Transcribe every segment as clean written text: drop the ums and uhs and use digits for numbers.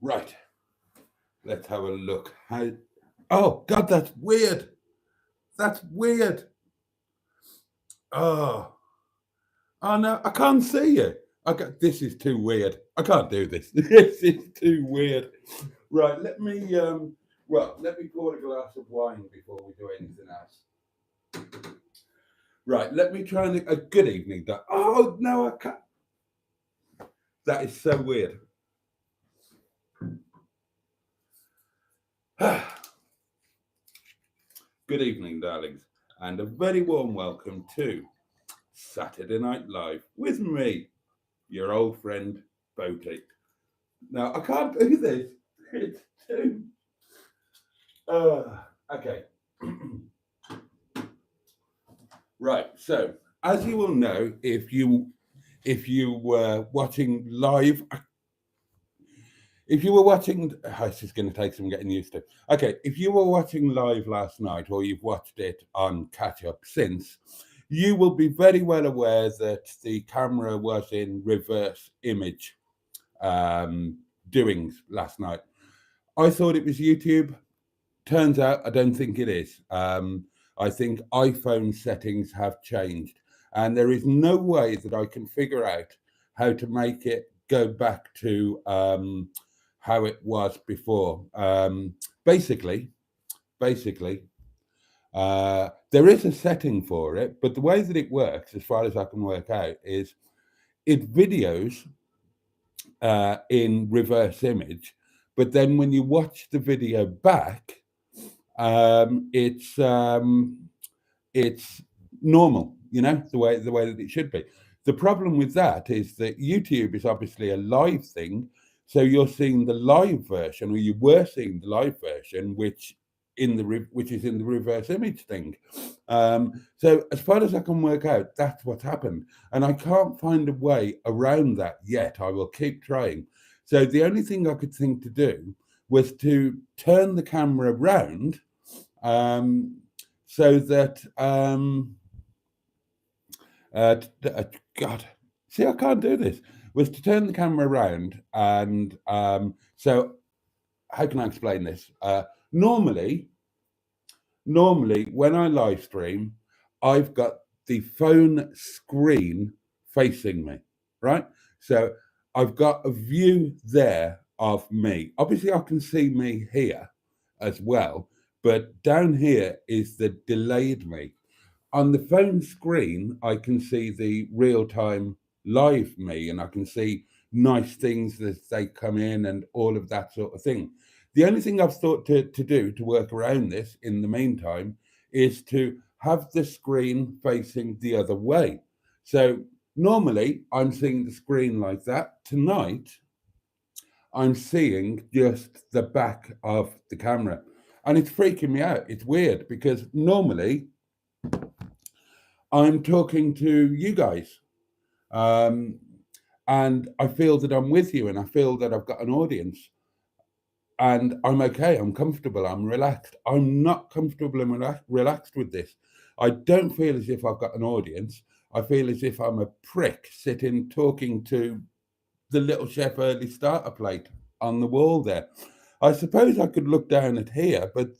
Right, let's have a look. How? Oh God, that's weird. That's weird. Oh, oh no, I can't see you. This is too weird. I can't do this. This is too weird. Right, let me let me pour a glass of wine before we do anything else. Right, let me try and a good evening. Oh no, I can't. That is so weird. Good evening, darlings, and a very warm welcome to Saturday Night Live with me, your old friend Boaty. Now I can't do this. It's too. Okay. Right. So, as you will know, if you were watching live, if you were watching, this is going to take some getting used to. Okay, if you were watching live last night, or you've watched it on catch up since, you will be very well aware that the camera was in reverse image doings last night. I thought it was YouTube. Turns out I don't think it is. I think iPhone settings have changed, and there is no way that I can figure out how to make it go back to how it was before. Basically, there is a setting for it, but the way that it works, as far as I can work out, is it videos in reverse image, but then when you watch the video back, it's normal, the way that it should be. The problem with that is that YouTube is obviously a live thing, so you're seeing the live version, or you were seeing the live version, which is in the reverse image thing. So as far as I can work out, that's what's happened, and I can't find a way around that yet. I will keep trying. So the only thing I could think to do was to turn the camera around, so that God, see, I can't do this. Was to turn the camera around, and so how can I explain this? Normally, when I live stream, I've got the phone screen facing me, right? So I've got a view there of me. Obviously, I can see me here as well, but down here is the delayed me. On the phone screen, I can see the real-time live me, and I can see nice things as they come in and all of that sort of thing. The only thing I've thought to do to work around this in the meantime is to have the screen facing the other way. So normally I'm seeing the screen like that. Tonight, I'm seeing just the back of the camera, and it's freaking me out. It's weird because normally I'm talking to you guys, and I feel that I'm with you, and I feel that I've got an audience, and I'm okay. I'm comfortable. I'm relaxed. I'm not comfortable and relaxed with this. I don't feel as if I've got an audience. I feel as if I'm a prick sitting talking to the little chef early starter plate on the wall there. I suppose I could look down at here, but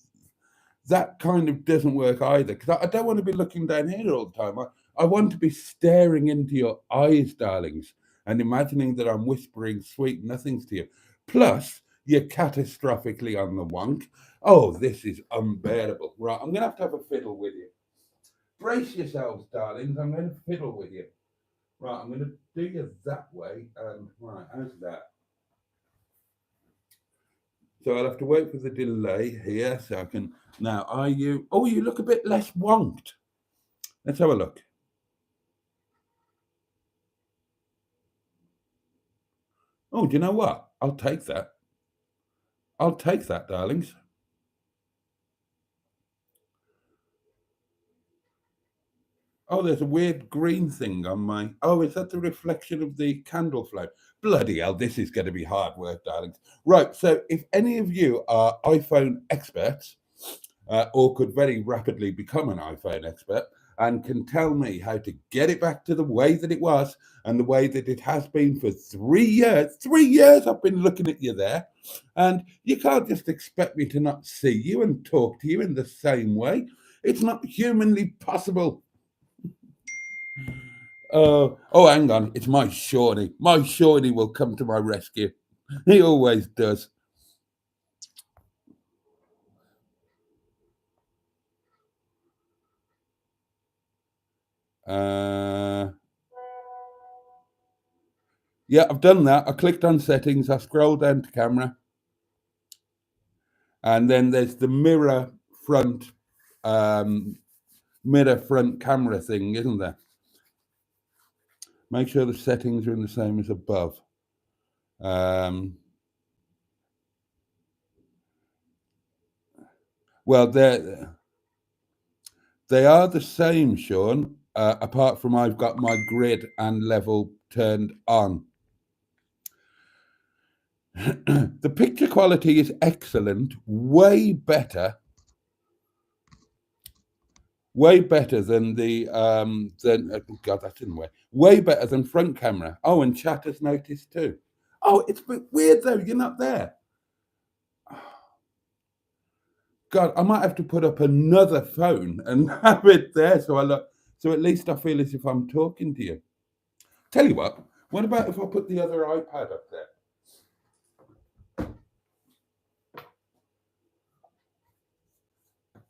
that kind of doesn't work either, because I don't want to be looking down here all the time. I want to be staring into your eyes, darlings, and imagining that I'm whispering sweet nothings to you. Plus, you're catastrophically on the wonk. Oh, this is unbearable. Right, I'm going to have a fiddle with you. Brace yourselves, darlings. I'm going to fiddle with you. Right, I'm going to do you that way. Right, how's that? So I'll have to wait for the delay here so I can. Now, are you? Oh, you look a bit less wonked. Let's have a look. Oh, do you know what? I'll take that. I'll take that, darlings. Oh, there's a weird green thing on my. Oh, is that the reflection of the candle flame? Bloody hell, this is going to be hard work, darlings. Right, so if any of you are iPhone experts, or could very rapidly become an iPhone expert, and can tell me how to get it back to the way that it was and the way that it has been for 3 years. 3 years I've been looking at you there. And you can't just expect me to not see you and talk to you in the same way. It's not humanly possible. Oh, hang on. It's my Shawnee. My Shawnee will come to my rescue. He always does. Yeah, I've done that. I clicked on settings. I scrolled down to camera. And then there's the front mirror front camera thing, isn't there? Make sure the settings are in the same as above. Well, they are the same, Sean, apart from I've got my grid and level turned on. The picture quality is excellent, way better than the God, that didn't work. Way better than front camera. Oh, and chat has noticed too. Oh, it's a bit weird though. You're not there. God, I might have to put up another phone and have it there so at least I feel as if I'm talking to you. Tell you what about if I put the other iPad up there?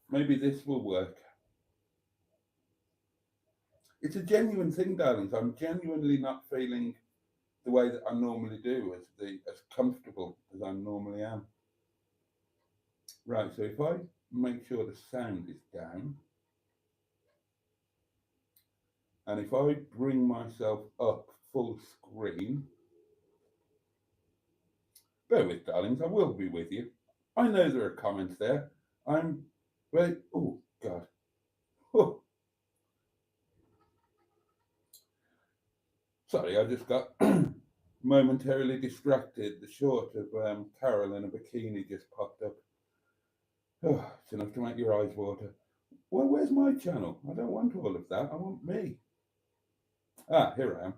Maybe this will work. It's a genuine thing, darlings. I'm genuinely not feeling the way that I normally do, as comfortable as I normally am. Right, so if I make sure the sound is down, and if I bring myself up full screen, bear with, darlings, I will be with you. I know there are comments there. I'm very, oh, God. Oh. Sorry, I just got momentarily distracted. The short of Carol in a bikini just popped up. Oh, it's enough to make your eyes water. Well, where's my channel? I don't want all of that. I want me. Ah, here I am.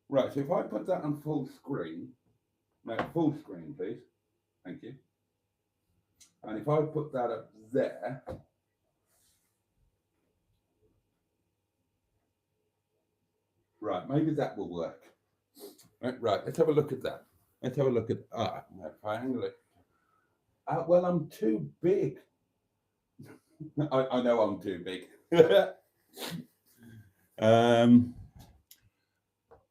Right, so if I put that on full screen, full screen, please. Thank you. And if I put that up there, right, maybe that will work. Right, let's have a look at that. Let's have a look at, if I angle it. Well, I'm too big. I know I'm too big.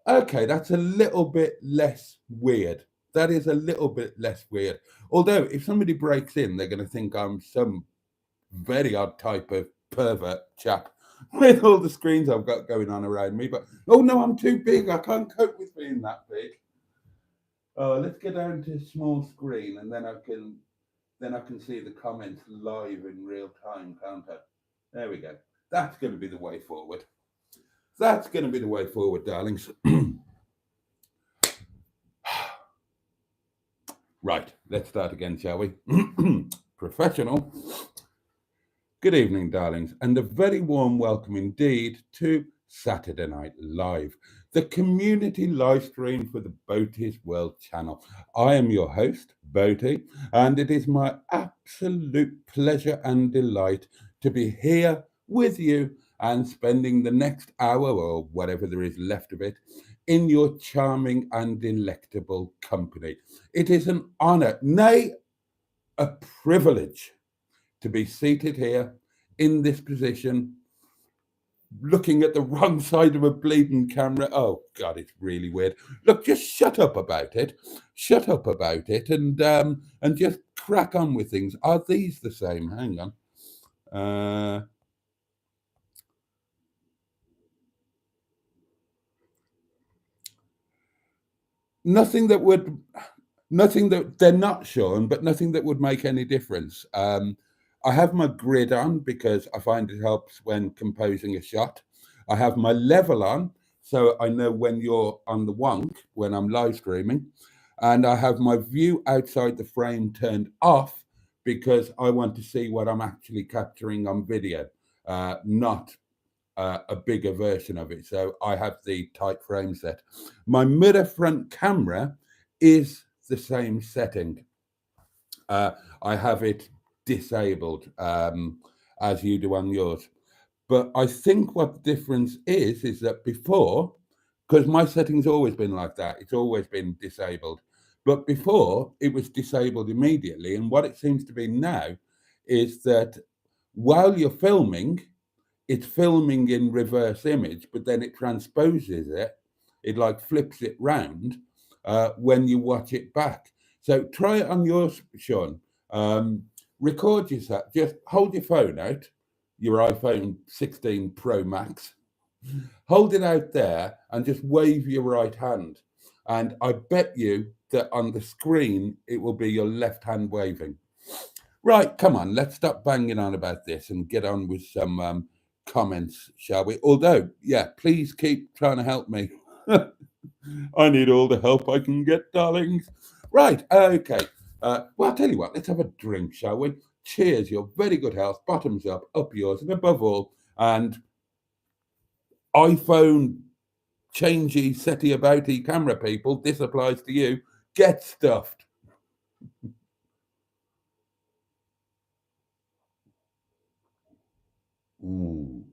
Okay, that's a little bit less weird. That is a little bit less weird. Although, if somebody breaks in, they're going to think I'm some very odd type of pervert chap with all the screens I've got going on around me. But oh no, I'm too big. I can't cope with being that big. Let's get down to small screen, and then I can see the comments live in real time, can't I? There we go. That's going to be the way forward. That's going to be the way forward, darlings. Right, let's start again, shall we? Professional. Good evening, darlings, and a very warm welcome indeed to Saturday Night Live, the community live stream for the Boaty's World channel. I am your host, Boaty, and it is my absolute pleasure and delight to be here with you and spending the next hour or whatever there is left of it in your charming and delectable company. It is an honor, nay, a privilege to be seated here in this position, looking at the wrong side of a bleeding camera. Oh God, it's really weird. Look, just shut up about it. Shut up about it, and just crack on with things. Are these the same? Hang on. Nothing that they're not shown, but nothing that would make any difference. I have my grid on because I find it helps when composing a shot. I have my level on, so I know when you're on the wonk when I'm live streaming. And I have my view outside the frame turned off because I want to see what I'm actually capturing on video. not a bigger version of it. So I have the tight frame set. My mirror front camera is the same setting. I have it disabled as you do on yours. But I think what the difference is that before, because my setting's always been like that, it's always been disabled. But before, it was disabled immediately. And what it seems to be now is that while you're filming, it's filming in reverse image, but then it transposes it. It like flips it round when you watch it back. So try it on yours, Sean. Record yourself. Just hold your phone out, your iPhone 16 Pro Max. Hold it out there and just wave your right hand. And I bet you that on the screen, it will be your left hand waving. Right, come on, let's stop banging on about this and get on with some comments, shall we? Although, yeah, please keep trying to help me. I need all the help I can get, darlings. Right, okay. Well, I'll tell you what, let's have a drink, shall we? Cheers, your very good health, bottoms up yours, and above all, and iPhone changey, setty abouty camera people, this applies to you. Get stuffed. Ooh.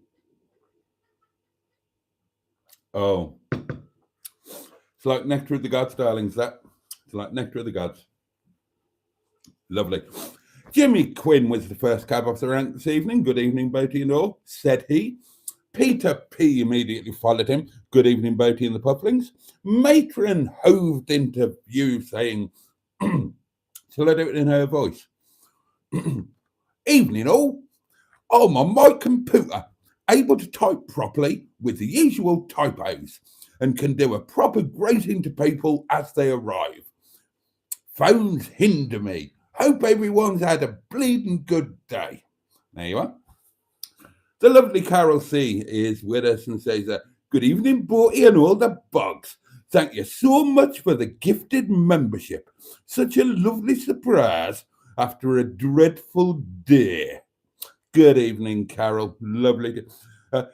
Oh, it's like nectar of the gods, darlings. That it's like nectar of the gods. Lovely. Jimmy Quinn was the first cab off the rank this evening. Good evening, Boaty and all, said he. Peter P. immediately followed him. Good evening, Boaty and the Pufflings. Matron hoved into view, saying, shall I do it in her voice? Evening, all. I'm on my computer, able to type properly with the usual typos, and can do a proper greeting to people as they arrive. Phones hinder me. Hope everyone's had a bleeding good day. There you are. The lovely Carol C is with us and says, good evening, Boaty and all the bugs. Thank you so much for the gifted membership. Such a lovely surprise after a dreadful day. Good evening, Carol. Lovely.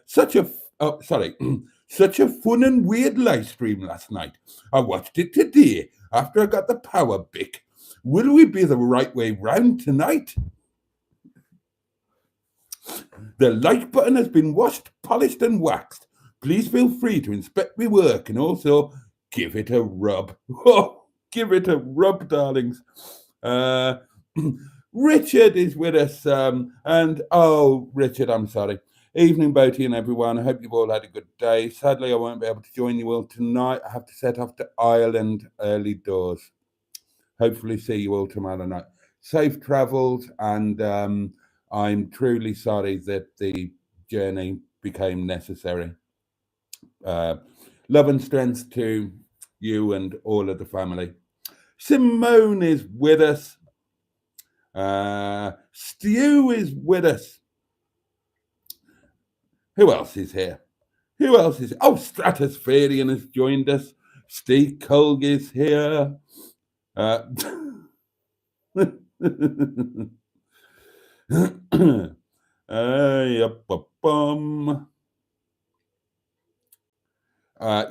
Such a fun and weird live stream last night. I watched it today after I got the power bick. Will we be the right way round tonight? The like button has been washed, polished, and waxed. Please feel free to inspect my work and also give it a rub. Oh, give it a rub, darlings. Richard is with us, and oh, Richard, I'm sorry. Evening, Boaty and everyone. I hope you've all had a good day. Sadly, I won't be able to join you all tonight. I have to set off to Ireland early doors. Hopefully, see you all tomorrow night. Safe travels, and I'm truly sorry that the journey became necessary. Love and strength to you and all of the family. Simone is with us. Stu is with us. Who else is here? Who else is? Oh, Stratospherian has joined us. Steve Colg is here.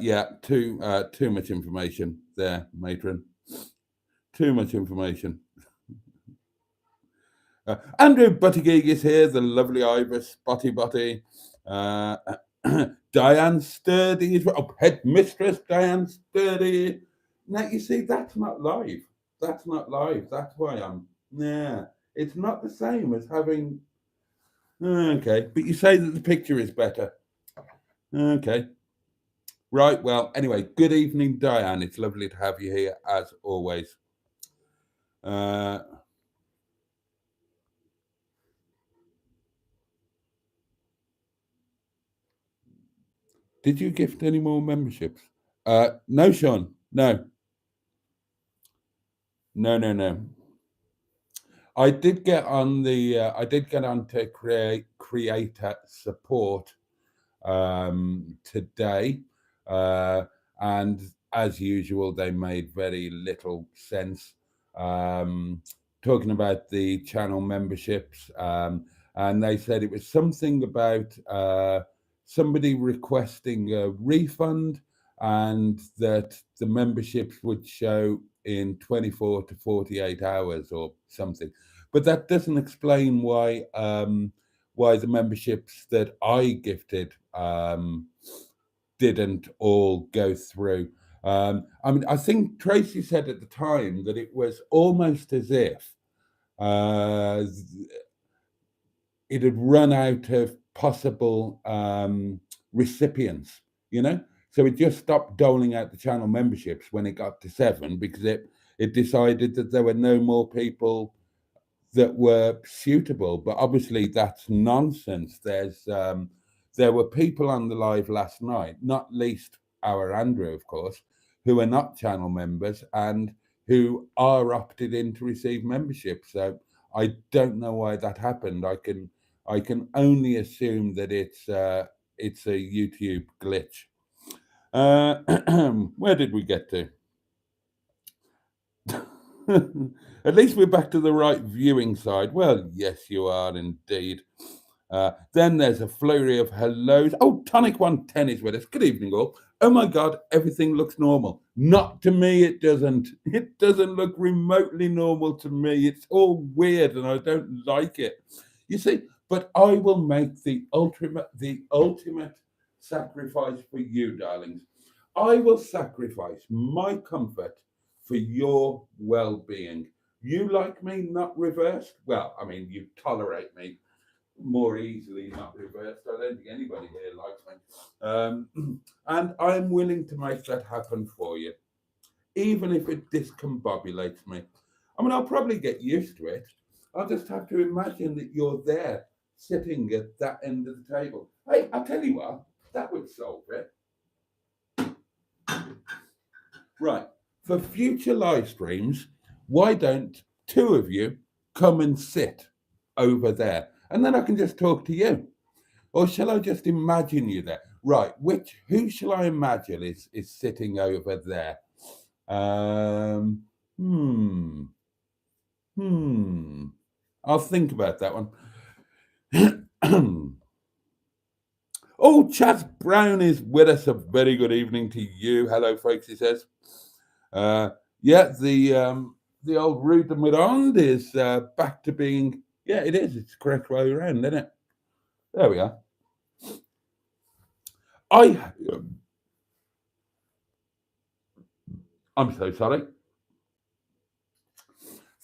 Yeah, too much information there, matron. Too much information. Andrew Buttigieg is here, the lovely Ibis, Butty. Diane Sturdy is headmistress Diane Sturdy. Now you see, that's not live. That's not live. That's why it's not the same as having. Okay, but you say that the picture is better. Okay. Right, well, anyway, good evening, Diane. It's lovely to have you here, as always. Did you gift any more memberships? No, Sean. No. I did get on the. I did get on to creator support today, and as usual, they made very little sense. Talking about the channel memberships, and they said it was something about somebody requesting a refund, and that the memberships would show in 24 to 48 hours or something. But that doesn't explain why the memberships that I gifted didn't all go through. I mean, I think Tracy said at the time that it was almost as if uh, it had run out of possible recipients, you know? So it just stopped doling out the channel memberships when it got to 7, because it decided that there were no more people that were suitable. But obviously that's nonsense. There were people on the live last night, not least our Andrew, of course, who are not channel members and who are opted in to receive membership. So I don't know why that happened. I can only assume that it's a YouTube glitch. Where did we get to? At least we're back to the right viewing side. Well, yes, you are indeed. Then there's a flurry of hellos. Oh, Tonic 110 is with us. Good evening, all. Oh my God, everything looks normal. Not to me, it doesn't. It doesn't look remotely normal to me. It's all weird and I don't like it. You see, but I will make the ultimate sacrifice for you, darlings. I will sacrifice my comfort for your well-being. You like me, not reversed? Well, I mean, you tolerate me more easily, not reversed. I don't think anybody here likes me. And I'm willing to make that happen for you, even if it discombobulates me. I mean, I'll probably get used to it. I'll just have to imagine that you're there, sitting at that end of the table. Hey, I'll tell you what, that would solve it. Right. For future live streams, why don't 2 of you come and sit over there? And then I can just talk to you. Or shall I just imagine you there? Right, who shall I imagine is sitting over there? I'll think about that one. Oh, Chaz Brown is with us. A very good evening to you. Hello, folks, he says. Yeah, the old Rue de Mirande is back to being, yeah, it is. It's the correct way around, isn't it? There we are. I'm so sorry.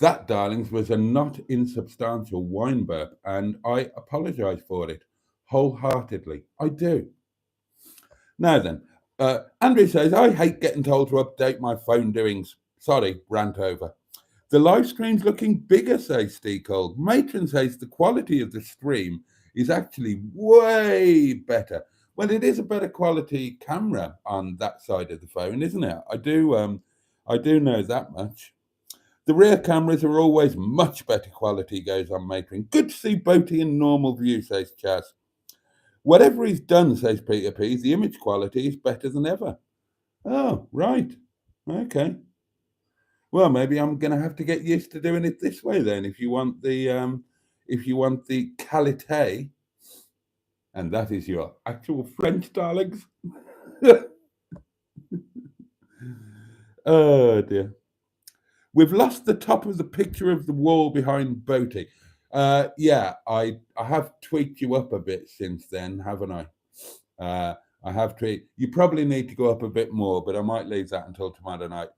That, darlings, was a not insubstantial wine burp, and I apologise for it wholeheartedly. I do. Now then, Andrew says, I hate getting told to update my phone doings. Sorry, rant over. The live stream's looking bigger, says Steve Cole. Matron says the quality of the stream is actually way better. Well, it is a better quality camera on that side of the phone, isn't it? I do know that much. The rear cameras are always much better quality, goes on Matron. Good to see Boaty in normal view, says Chaz. Whatever he's done, says Peter P, the image quality is better than ever. Oh, right. Okay. Well, maybe I'm going to have to get used to doing it this way then. If you want the qualité, and that is your actual French, darlings. Oh dear. We've lost the top of the picture of the wall behind Boaty. Yeah, I have tweaked you up a bit since then, haven't I? I have tweaked. You probably need to go up a bit more, but I might leave that until tomorrow night.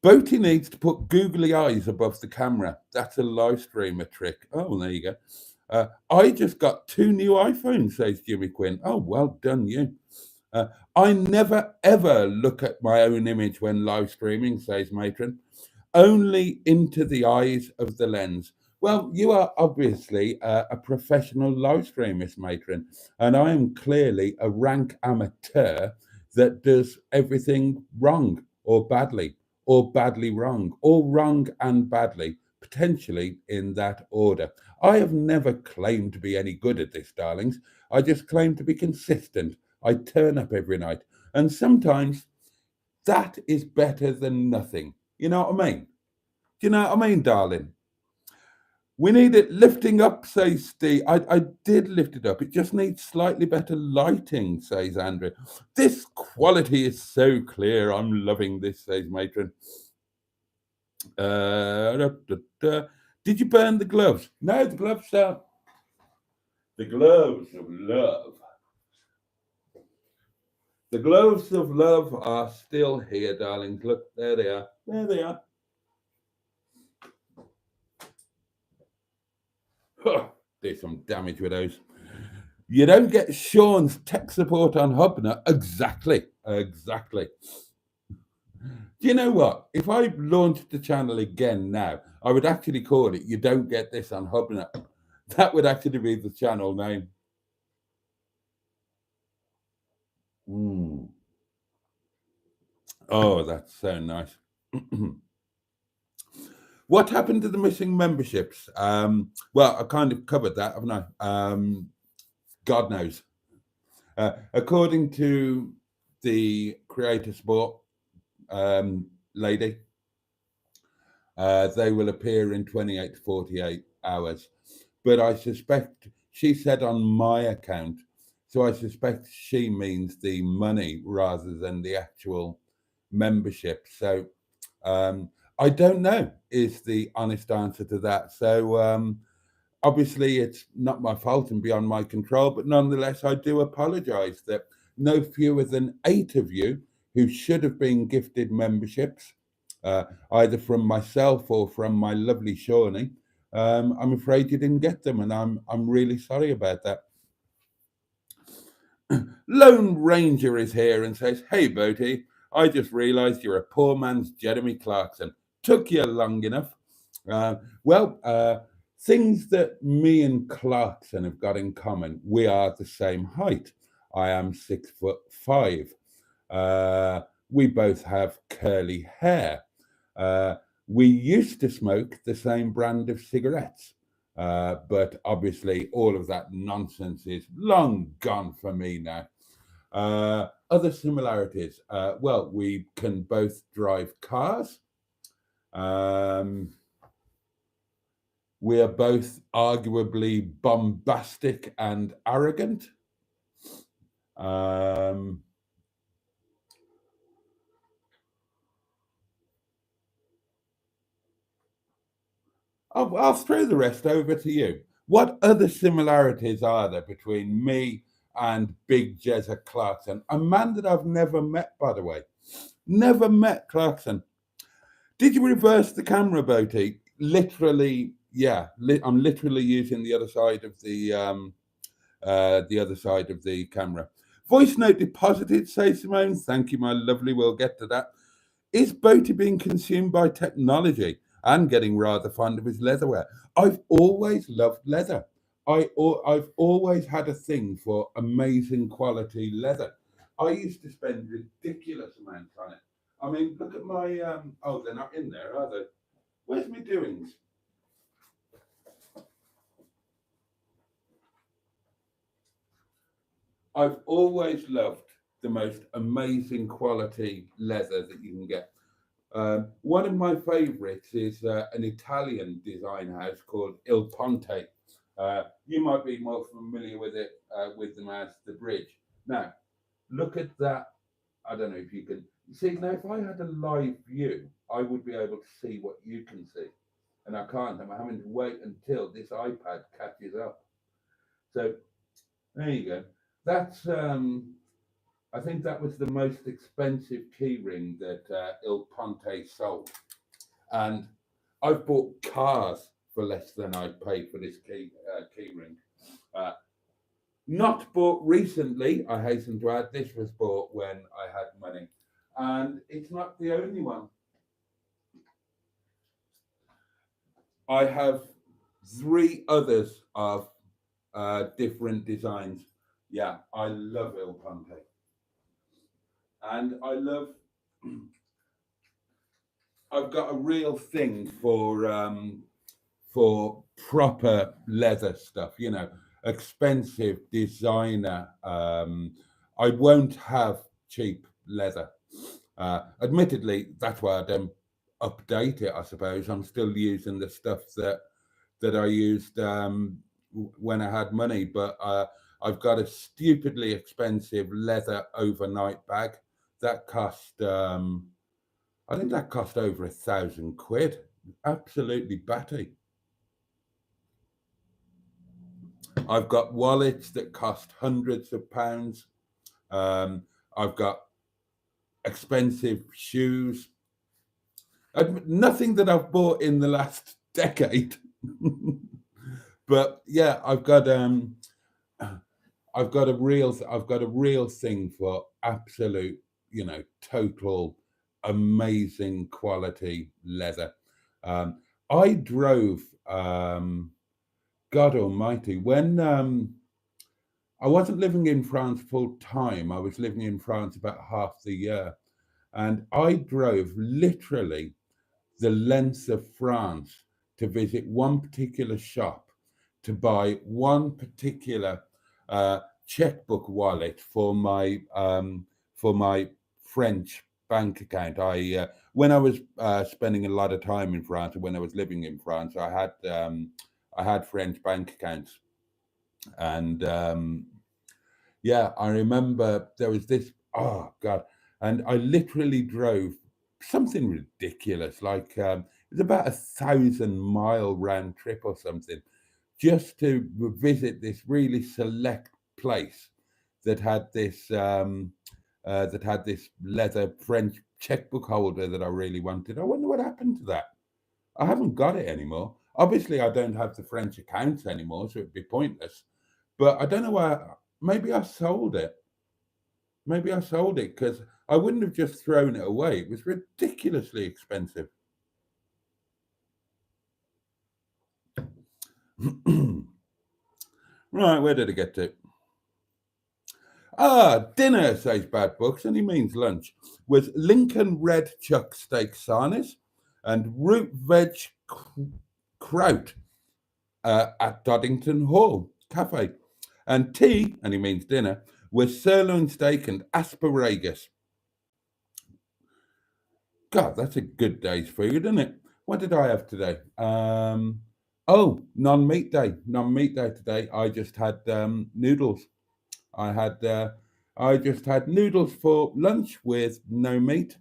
Boaty needs to put googly eyes above the camera. That's a live streamer trick. Oh, well, there you go. I just got 2 new iPhones, says Jimmy Quinn. Oh, well done, you. I never, ever look at my own image when live streaming, says Matron. Only into the eyes of the lens. Well, you are obviously a professional live streamer, Matron, and I am clearly a rank amateur that does everything wrong or badly wrong, or wrong and badly, potentially in that order. I have never claimed to be any good at this, darlings. I just claim to be consistent. I turn up every night. And sometimes that is better than nothing. You know what I mean? Do you know what I mean, darling? We need it lifting up, says Steve. I did lift it up. It just needs slightly better lighting, says Andrew. This quality is so clear. I'm loving this, says Matron. Da, da, da. Did you burn the gloves? No, the gloves are the gloves of love. The gloves of love are still here, darlings. Look, there they are. There they are. There's some damage with those. You don't get Sean's tech support on Hubner. Exactly. Exactly. Do you know what? If I launched the channel again now, I would actually call it You Don't Get This on Hubner. That would actually be the channel name. Oh, that's so nice. What happened to the missing memberships? Well, I kind of covered that, haven't I? God knows. According to the Creator Sport lady, they will appear in 28 to 48 hours. But I suspect, she said on my account, so I suspect she means the money rather than the actual membership. So I don't know is the honest answer to that. So obviously it's not my fault and beyond my control, but nonetheless, I do apologize that no fewer than 8 of you who should have been gifted memberships, either from myself or from my lovely Shawnee, I'm afraid you didn't get them, and I'm really sorry about that. Lone Ranger is here and says, "Hey, Boaty, I just realised you're a poor man's Jeremy Clarkson. Took you long enough." Things that me and Clarkson have got in common: we are the same height. I am 6'5". We both have curly hair. We used to smoke the same brand of cigarettes. But obviously, all of that nonsense is long gone for me now. Other similarities. Well, we can both drive cars. We are both arguably bombastic and arrogant. I'll throw the rest over to you. What other similarities are there between me and Big Jezza Clarkson? A man that I've never met, by the way. Never met Clarkson. Did you reverse the camera, Boaty? Literally, yeah. I'm literally using the other side of the camera. Voice note deposited, says Simone. Thank you, my lovely. We'll get to that. Is Boaty being consumed by technology and getting rather fond of his leatherware? I've always loved leather. I've always had a thing for amazing quality leather. I used to spend ridiculous amounts on it. I mean, look at my. Oh, they're not in there, are they? Where's my doings? I've always loved the most amazing quality leather that you can get. One of my favourites is an Italian design house called Il Ponte. You might be more familiar with it, with them as the Bridge. Now, look at that. I don't know if you can see. Now, if I had a live view, I would be able to see what you can see, and I can't. I'm having to wait until this iPad catches up. So there you go. That's I think that was the most expensive keyring that Il Ponte sold, and I've bought cars for less than I paid for this keyring. Not bought recently, I hasten to add. This was bought when I had money, and it's not the only one. I have 3 others of different designs. Yeah, I love Il Ponte. And I love. I've got a real thing for proper leather stuff. You know, expensive designer. I won't have cheap leather. Admittedly, that's why I don't update it. I suppose I'm still using the stuff that that I used when I had money, but I've got a stupidly expensive leather overnight bag that cost. I think that cost over £1,000. Absolutely batty. I've got wallets that cost hundreds of pounds. I've got expensive shoes. Nothing that I've bought in the last decade. But yeah, I've got a real thing for absolute, total amazing quality leather. I drove, God Almighty, when I wasn't living in France full time. I was living in France about half the year, and I drove literally the length of France to visit one particular shop to buy one particular checkbook wallet for my French bank account. When I was spending a lot of time in France, and when I was living in France, I had French bank accounts, and yeah, I remember there was this. Oh God! And I literally drove something ridiculous, like it was about 1,000 mile round trip or something, just to visit this really select place that had this leather French checkbook holder that I really wanted. I wonder what happened to that. I haven't got it anymore. Obviously, I don't have the French accounts anymore, so it'd be pointless. But I don't know why. Maybe I sold it. Maybe I sold it because I wouldn't have just thrown it away. It was ridiculously expensive. Right, where did I get to? Dinner, says Bad Books, and he means lunch, was Lincoln red chuck steak sarnies and root veg kraut at Doddington Hall Cafe. And tea, and he means dinner, was sirloin steak and asparagus. God, that's a good day's food, isn't it? What did I have today? Non-meat day. Non-meat day today. I just had noodles. I had I just had noodles for lunch with no meat,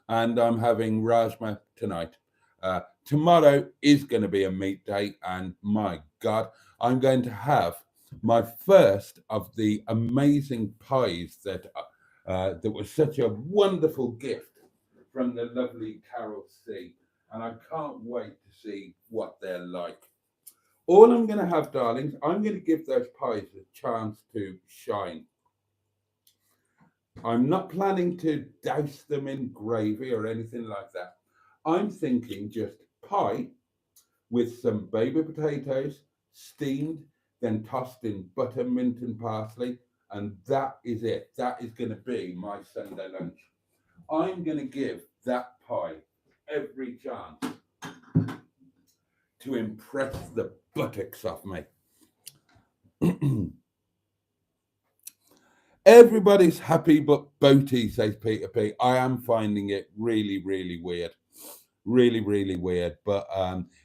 and I'm having rajma tonight. Tomorrow is going to be a meat day, and my God, I'm going to have my first of the amazing pies that was such a wonderful gift from the lovely Carol C. And I can't wait to see what they're like. All I'm going to have, darlings, I'm going to give those pies a chance to shine. I'm not planning to douse them in gravy or anything like that. I'm thinking just pie with some baby potatoes, steamed, then tossed in butter, mint, and parsley, and that is it. That is going to be my Sunday lunch. I'm going to give that pie every chance to impress the buttocks off me. Everybody's happy but Boaty, says Peter P. I am finding it really, really weird. Really, really weird. But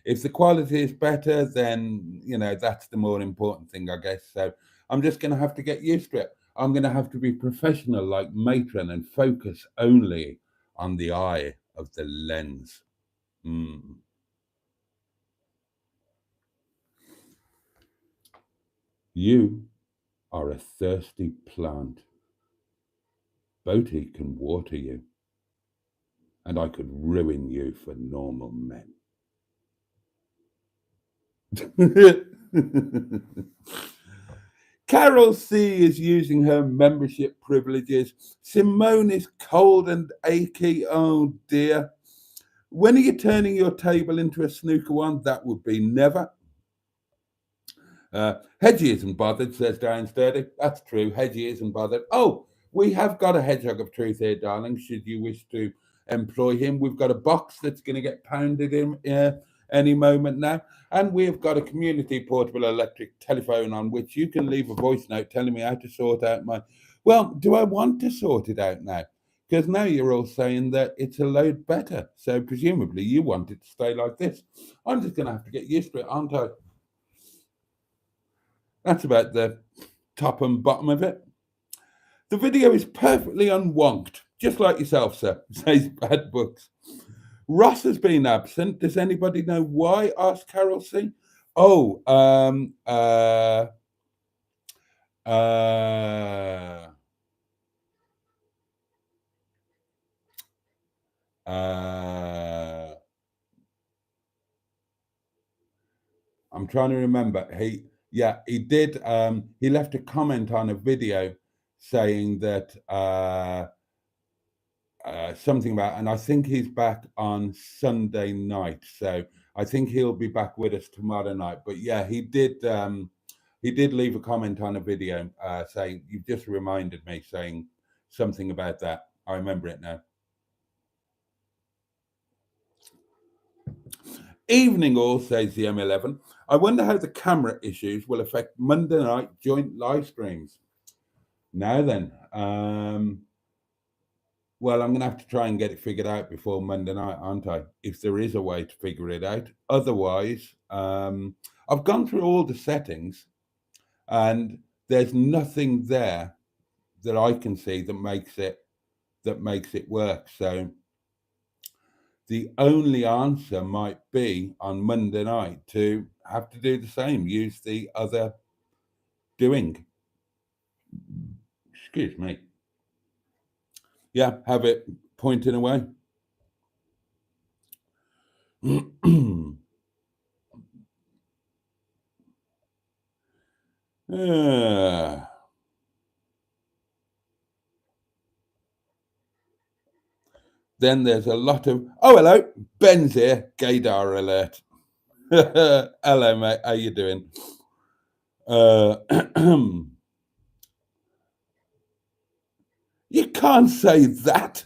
if the quality is better, then, that's the more important thing, I guess. So I'm just going to have to get used to it. I'm going to have to be professional like matron and focus only on the eye of the lens. You are a thirsty plant. Boaty can water you, and I could ruin you for normal men. Carol C is using her membership privileges. Simone is cold and achy. Oh dear. When are you turning your table into a snooker one? That would be never. Hedgie isn't bothered, says Darren Sturdy. That's true. Hedgie isn't bothered. Oh, we have got a hedgehog of truth here, darling, should you wish to employ him. We've got a box that's going to get pounded in any moment now. And we've got a community portable electric telephone on which you can leave a voice note telling me how to sort out my... Well, do I want to sort it out now? because now you're all saying that it's a load better. So presumably you want it to stay like this. I'm just going to have to get used to it, aren't I? That's about the top and bottom of it. The video is perfectly unwonked, just like yourself, sir, says Bad Books. Ross has been absent. Does anybody know why? Asked Carol C. Oh, I'm trying to remember. He did. He left a comment on a video saying that something about, and I think he's back on Sunday night. So I think he'll be back with us tomorrow night. But yeah, he did. He did leave a comment on a video saying, "You've just reminded me," saying something about that. I remember it now. Evening all, says the M11. I wonder how the camera issues will affect Monday night joint live streams. Now then, well, I'm going to have to try and get it figured out before Monday night, aren't I? If there is a way to figure it out. Otherwise, I've gone through all the settings and there's nothing there that I can see that makes it work. So the only answer might be on Monday night to have to do the same, use the other doing. Excuse me. Yeah, have it pointing away. Then there's a lot of, oh, hello, Ben's here, gaydar alert. Hello, mate, how you doing? You can't say that.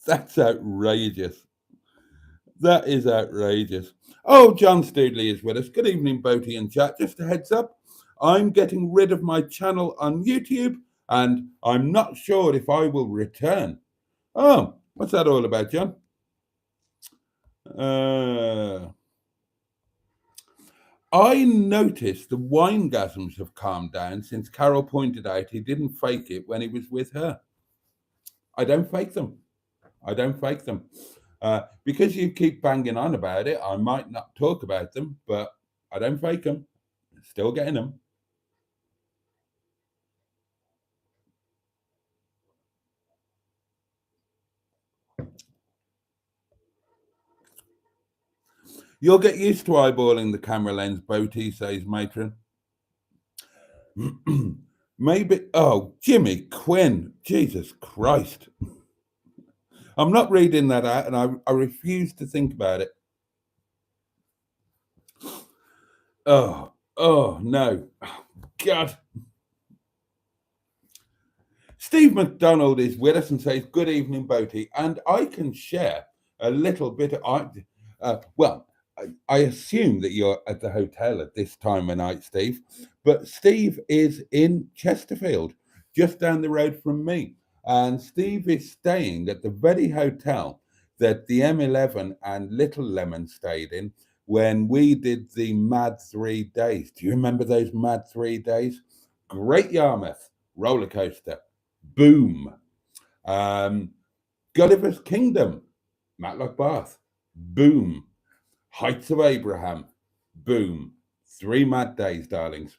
That's outrageous. That is outrageous. Oh, John Stoodley is with us. Good evening, Boaty and chat. Just a heads up, I'm getting rid of my channel on YouTube and I'm not sure if I will return. Oh, what's that all about, John? I noticed the winegasms have calmed down since Carol pointed out he didn't fake it when he was with her. I don't fake them. Because you keep banging on about it, I might not talk about them, but I don't fake them. Still getting them. You'll get used to eyeballing the camera lens, Boaty, says Matron. Maybe, oh, Jimmy Quinn, Jesus Christ. I'm not reading that out and I refuse to think about it. Oh, no. Oh, God. Steve McDonald is with us and says, good evening, Boaty. And I can share a little bit of, I assume that you're at the hotel at this time of night, Steve, but Steve is in Chesterfield, just down the road from me. And Steve is staying at the very hotel that the M11 and Little Lemon stayed in when we did the Mad 3 Days. Do you remember those Mad 3 Days? Great Yarmouth roller coaster. Boom. Gulliver's Kingdom, Matlock Bath. Boom. Heights of Abraham. Boom. 3 mad days, darlings.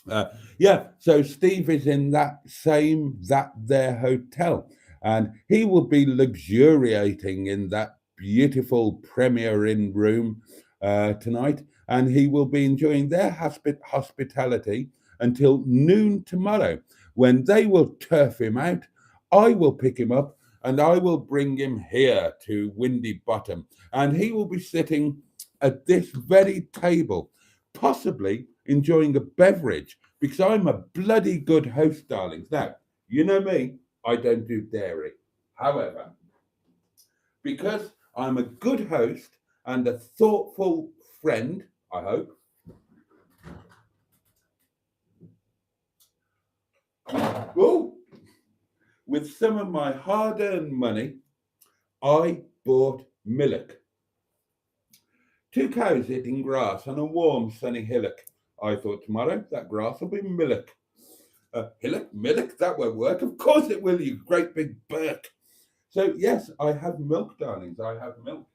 So Steve is in that there hotel, and he will be luxuriating in that beautiful Premier Inn room tonight, and he will be enjoying their hospitality until noon tomorrow, when they will turf him out. I will pick him up and I will bring him here to Windy Bottom, and he will be sitting at this very table, possibly enjoying a beverage, because I'm a bloody good host, darlings. Now, you know me, I don't do dairy. However, because I'm a good host and a thoughtful friend, I hope, with some of my hard-earned money, I bought milk. 2 cows eating grass on a warm, sunny hillock. I thought tomorrow that grass will be milk. Hillock, milk, that won't work. Of course it will, you great big Burke. So yes, I have milk, darlings. I have milk.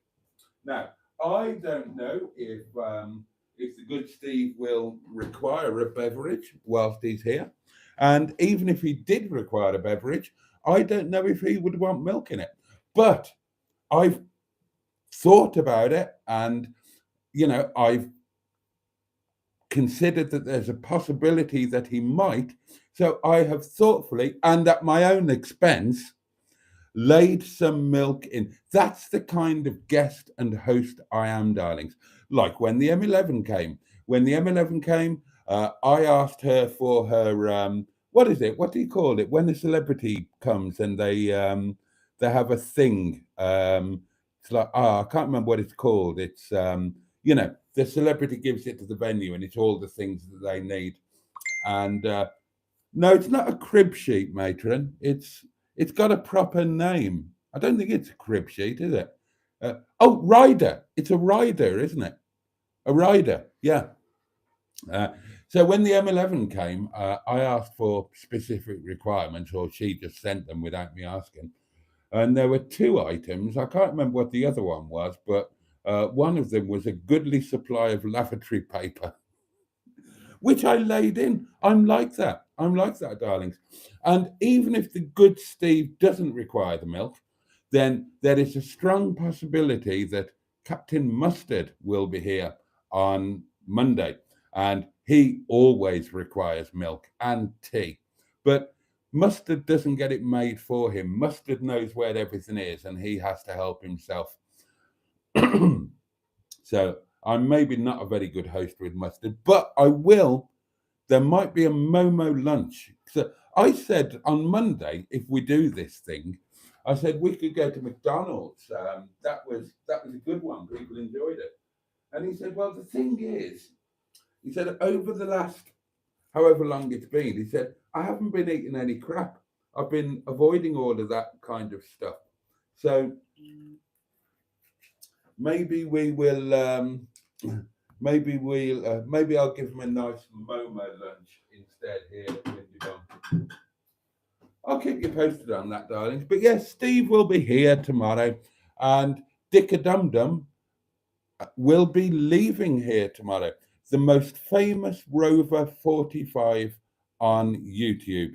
Now, I don't know if the good Steve will require a beverage whilst he's here. And even if he did require a beverage, I don't know if he would want milk in it. But I've thought about it, and I've considered that there's a possibility that he might. So I have thoughtfully and at my own expense laid some milk in. That's the kind of guest and host I am, darlings. Like when the M11 came. When the M11 came, I asked her for her, what is it? What do you call it? When a celebrity comes and they have a thing. It's like, I can't remember what it's called. It's, the celebrity gives it to the venue and it's all the things that they need. And no, it's not a crib sheet, matron. It's got a proper name. I don't think it's a crib sheet, is it? Rider. It's a rider, isn't it? A rider, yeah. So when the M11 came, I asked for specific requirements, or she just sent them without me asking. And there were 2 items. I can't remember what the other one was, but one of them was a goodly supply of lavatory paper, which I laid in. I'm like that, darlings. And even if the good Steve doesn't require the milk, then there is a strong possibility that Captain Mustard will be here on Monday. And he always requires milk and tea. But Mustard doesn't get it made for him. Mustard knows where everything is and he has to help himself. So I'm maybe not a very good host with Mustard, but I will. There might be a Momo lunch. So I said on Monday, if we do this thing, I said we could go to McDonald's. That was a good one. People enjoyed it. And he said, well, the thing is, he said, over the last however long it's been, he said, I haven't been eating any crap. I've been avoiding all of that kind of stuff. So maybe we will, maybe I'll give him a nice Momo lunch instead here at Windy. I'll keep you posted on that, darlings. But yes, Steve will be here tomorrow, and Dicka Dum Dum will be leaving here tomorrow. The most famous Rover 45 on YouTube,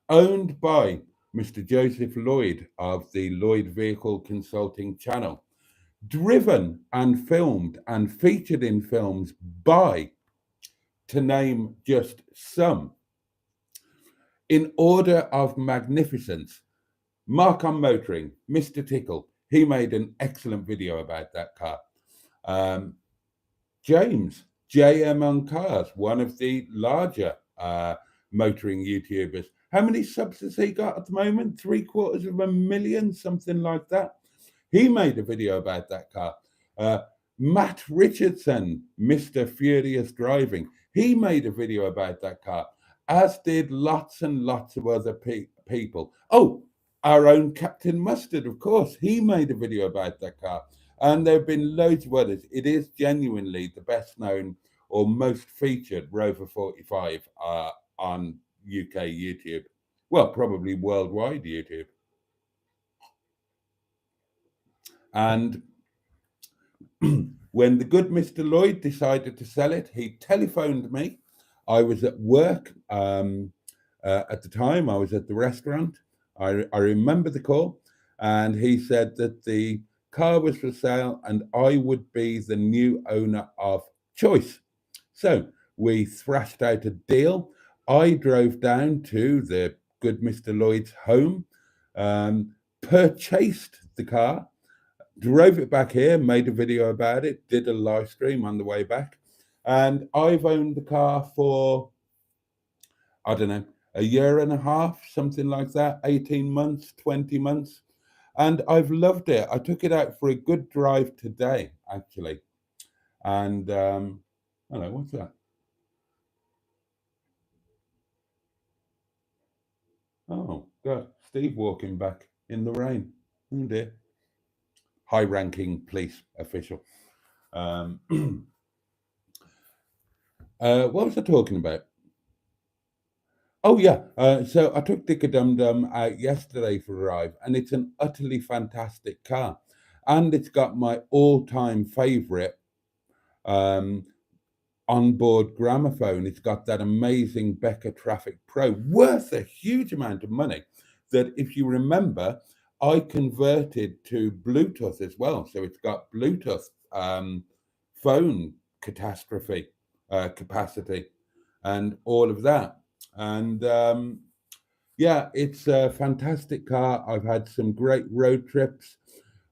owned by Mr. Joseph Lloyd of the Lloyd Vehicle Consulting channel, driven and filmed and featured in films by, to name just some, in order of magnificence, Mark on Motoring, Mr. Tickle, he made an excellent video about that car. James, JM on Cars, one of the larger motoring YouTubers. How many subs has he got at the moment? 750,000, something like that. He made a video about that car. Matt Richardson, Mr. Furious Driving, he made a video about that car, as did lots and lots of other people. Oh, our own Captain Mustard, of course, he made a video about that car. And there have been loads of others. It is genuinely the best known or most featured Rover 45 on UK YouTube. Well, probably worldwide YouTube. And when the good Mr. Lloyd decided to sell it, he telephoned me. I was at work at the time. I was at the restaurant. I remember the call. And he said that the car was for sale and I would be the new owner of choice. So we thrashed out a deal. I drove down to the good Mr. Lloyd's home, purchased the car, drove it back here, made a video about it, did a live stream on the way back. And I've owned the car for, I don't know, a year and a half, something like that, 18 months, 20 months. And I've loved it. I took it out for a good drive today, actually. And, hello, what's that? Oh, God. Steve walking back in the rain. Oh, dear. High ranking police official. Um, what was I talking about? Oh, yeah. So I took Dicker Dum Dum out yesterday for a ride, and it's an utterly fantastic car. And it's got my all time favorite um, onboard gramophone. It's got that amazing Becker Traffic Pro, worth a huge amount of money. That, if you remember, I converted to Bluetooth as well. So it's got Bluetooth phone catastrophe capacity and all of that. And yeah, it's a fantastic car. I've had some great road trips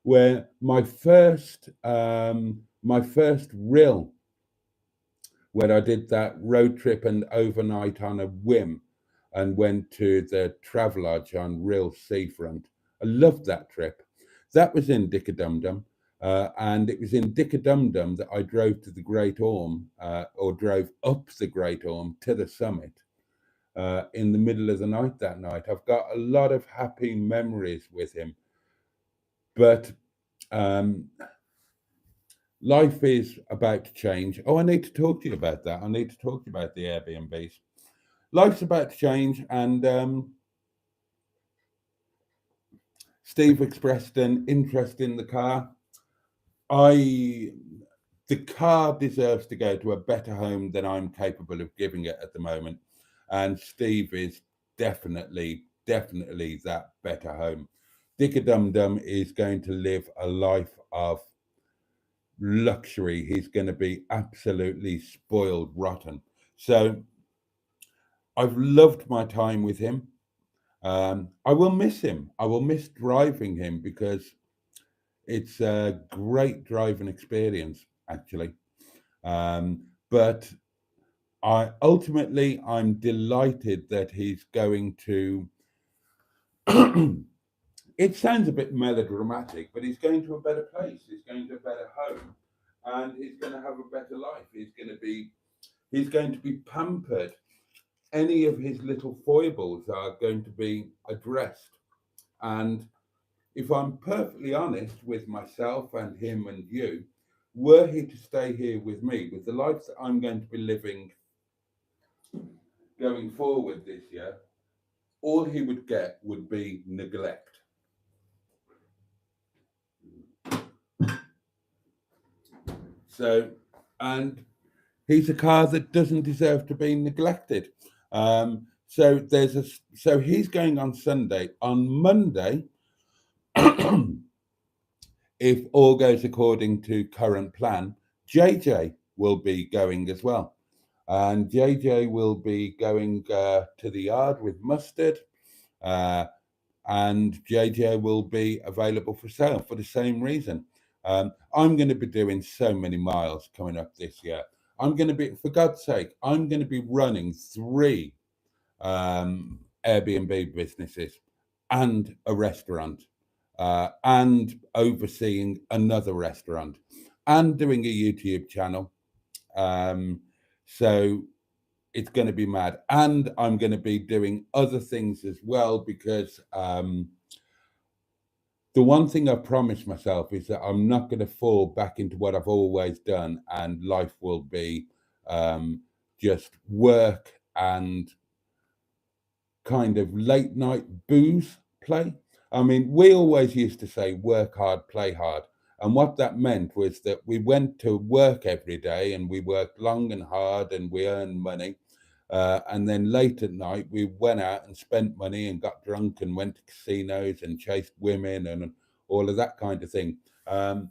where my first real where I did that road trip and overnight on a whim and went to the Travelodge on real seafront. I loved that trip. That was in Dickadumdum. And it was in Dickadumdum that I drove to the Great Orme, or drove up the Great Orme to the summit in the middle of the night that night. I've got a lot of happy memories with him. But um, life is about to change. Oh, I need to talk to you about that. I need to talk to you about the Airbnbs. Life's about to change, and Steve expressed an interest in the car. The car deserves to go to a better home than I'm capable of giving it at the moment, and Steve is definitely that better home. Dickadumdum is going to live a life of luxury. He's going to be absolutely spoiled rotten. So I've loved my time with him. I will miss him. I will miss driving him because it's a great driving experience, actually. But I'm delighted that he's going to. It sounds a bit melodramatic, but he's going to a better place. He's going to a better home, and he's going to have a better life. He's going to be pampered. Any of his little foibles are going to be addressed. And if I'm perfectly honest with myself and him and you, were he to stay here with me, with the life that I'm going to be living going forward this year, all he would get would be neglect. So, and he's a car that doesn't deserve to be neglected. So he's going on Sunday. On Monday, if all goes according to current plan, JJ will be going as well. And JJ will be going to the yard with Mustard, and JJ will be available for sale for the same reason. I'm going to be doing so many miles coming up this year. I'm going to be, for God's sake, I'm going to be running 3 Airbnb businesses and a restaurant, and overseeing another restaurant, and doing a YouTube channel. So it's going to be mad. And I'm going to be doing other things as well because the one thing I promised myself is that I'm not going to fall back into what I've always done, and life will be just work and kind of late night booze play. I mean, we always used to say work hard, play hard. And what that meant was that we went to work every day and we worked long and hard and we earned money. And then late at night, we went out and spent money and got drunk and went to casinos and chased women and all of that kind of thing. And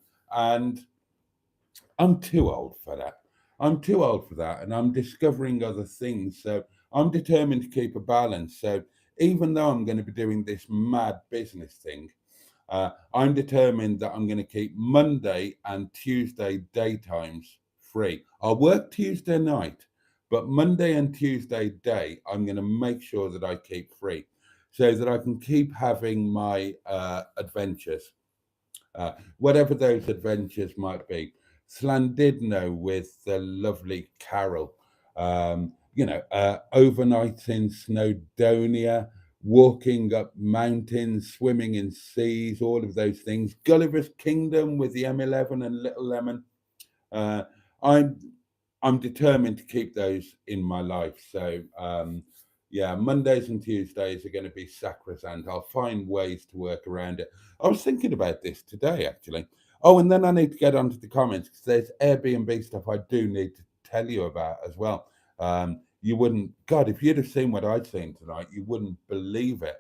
I'm too old for that. I'm too old for that. And I'm discovering other things. So I'm determined to keep a balance. So even though I'm going to be doing this mad business thing, I'm determined that I'm going to keep Monday and Tuesday daytimes free. I'll work Tuesday night, but Monday and Tuesday day, I'm going to make sure that I keep free so that I can keep having my adventures, whatever those adventures might be. Llandudno with the lovely Carol, overnights in Snowdonia walking up mountains, swimming in seas, all of those things. Gulliver's Kingdom with the M11 and Little Lemon. Uh, I'm I'm determined to keep those in my life. So yeah, Mondays and Tuesdays are going to be sacrosanct. I'll find ways to work around it. I was thinking about this today, actually. Oh, and then I need to get onto the comments because there's Airbnb stuff I do need to tell you about as well. You wouldn't, God, if you'd have seen what I'd seen tonight, you wouldn't believe it.